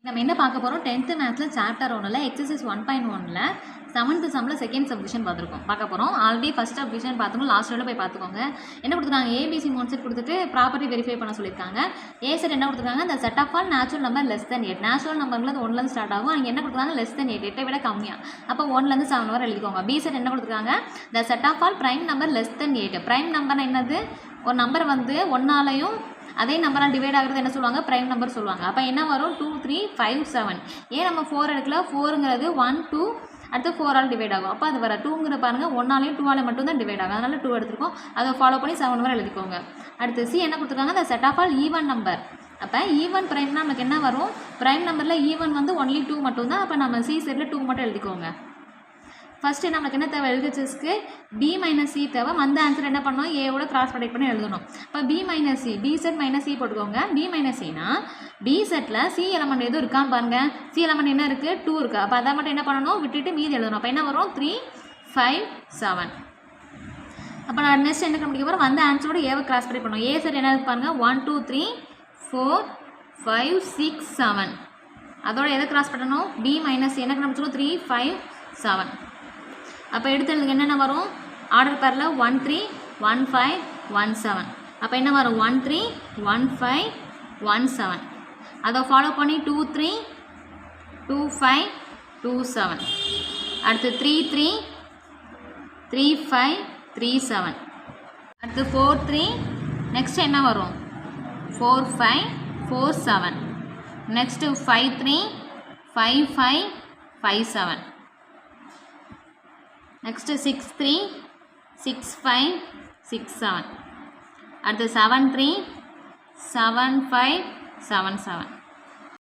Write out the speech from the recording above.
நம்ம என்ன பார்க்க போகிறோம் 10th மேத்ஸில் சாப்டர் 1ல் எக்ஸசைஸ் 1.1ல் 7th சம்மில் செகண்ட் சப்டிவிஷன் பார்க்க போகிறோம். ஆல்ரெடி ஃபஸ்ட் சப்டிவிஷன் பார்த்துக்கோங்க, லாஸ்ட் வீடியோவில் போய் பார்த்துக்கோங்க. என்ன கொடுத்துருக்காங்க, ஏபிசி மோட் செட் கொடுத்துட்டு ப்ராப்பர்ட்டி வெரிஃபை பண்ண சொல்லியிருக்காங்க. ஏ செட் என்ன கொடுத்துருக்காங்க, இந்த set of all natural number less than 8. Natural நம்பர்லேருந்து 1லேருந்து ஸ்டார்ட் ஆகும். அங்கே என்ன கொடுத்துருக்காங்க, லெஸ் தென் 8, 8 விட கம்மியாக. அப்போ 1லேருந்து 7 வரை எழுதிக்கோங்க. பி செட் என்ன கொடுத்துருக்காங்க, இந்த set of all prime number less than 8. Prime number என்னது, ஒரு நம்பர் வந்து 1ஆலையும் அதே நம்பரால் டிவைட் ஆகிறது என்ன சொல்லுவாங்க, ப்ரைம் நம்பர் சொல்லுவாங்க. அப்போ என்ன வரும், 2 3 5 7. ஏன் நம்ம 4 எடுக்கல, 4ங்கிறது 1 2 அடுத்து 4ஆல் டிவைட் ஆகும். அப்போ அது வர 2ங்கிற பாருங்கள், 1ஆலையும் 2ஆலையும் மட்டும் தான் டிவைட் ஆகும். அதனால் 2 எடுத்துருக்கோம். அதை ஃபாலோ பண்ணி 7 வரை எழுதிக்கோங்க. அடுத்து சி என்ன கொடுத்துருக்காங்க, இந்த set of all even number. அப்போ ஈவன் ப்ரைம்னா நமக்கு என்ன வரும், ப்ரைம் நம்பரில் ஈவன் வந்து ஒன்லி 2 மட்டும் தான். அப்போ நம்ம சி செட்டில் 2 மட்டும் எழுதிக்கோங்க. ஃபஸ்ட்டு நம்மளுக்கு என்ன தேவை, எல்ஹெச்எஸ்க்கு பி மைனஸ் சி தேவை. அந்த ஆன்சர் என்ன பண்ணணும், ஏவோட கிராஸ் ப்ராடக்ட் பண்ணி எழுதணும். இப்போ B minus C, B set minus C போட்டுக்கோங்க. பி மைனஸ் சினா பி செட்டில் சி எலமெண்ட் எதுவும் இருக்கான்னு பாருங்கள். சி எலமெண்ட் என்ன இருக்குது, 2 இருக்குது. அப்போ அதை மட்டும் என்ன பண்ணணும், விட்டுட்டு மீதி எழுதணும். அப்போ என்ன வரும், 3 5 7. அப்போ நான் நெக்ஸ்ட் என்ன கண்டுபிடிக்க போகிறோம், வந்த ஆன்சரோட ஏவை கிராஸ் ப்ராடக்ட் பண்ணணும். ஏ செட் என்ன பாருங்கள், 1 2 3 4 5 6 7. அதோட எதை கிராஸ் பண்ணணும், பி மைனஸ் சி என்ன கண்டுபிடிச்சிடும், 3 5 7. அப்போ எடுத்துறதுக்கு என்னென்ன வரும், ஆர்டர் பேரில் 1 3 1 5 1 7. அப்போ என்ன வரும், 1 3 1 5 1 7. அதை ஃபாலோ பண்ணி 2 3 2 5 2 7. அடுத்து 3 3 3 5 3 7. அடுத்து 4 3. நெக்ஸ்ட் என்ன வரும், 4 5 4 7. நெக்ஸ்ட்டு 5 3 5 5 5 7. நெக்ஸ்ட்டு 6 3 6 5 6 7. அடுத்து 7 3 7 5 7 7.